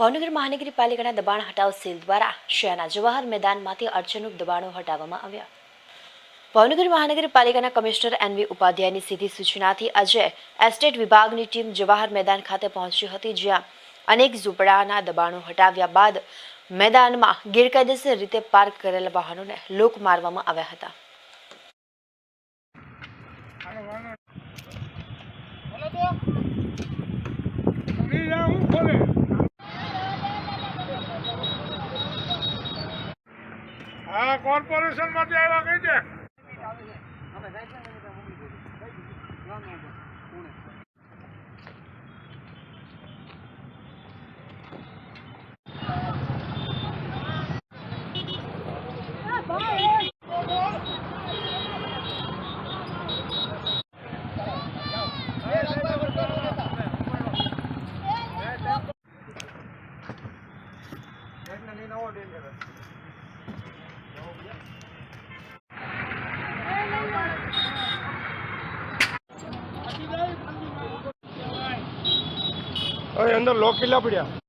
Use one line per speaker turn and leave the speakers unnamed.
ભાવનગર મહાનગરપાલિકાના દબાણ હટાવ સેલ દ્વારા શહેરના જવાહર મેદાનમાંથી અડચણરૂપ દબાણો હટાવવામાં આવ્યા। ભાવનગર મહાનગરપાલિકાના કમિશનર એનવી ઉપાધ્યાયની સીધી સૂચનાથી આજે એસ્ટેટ વિભાગની ટીમ જવાહર મેદાન ખાતે પહોંચી હતી, જ્યાં અનેક ઝૂંપડાના દબાણો હટાવ્યા બાદ મેદાનમાં ગેરકાયદેસર રીતે પાર્ક કરેલા વાહનોને લોક મારવામાં આવ્યા હતા।
हाँ कॉर्पोरेशन में आया कही छे अंदर लोग किला पड़ा।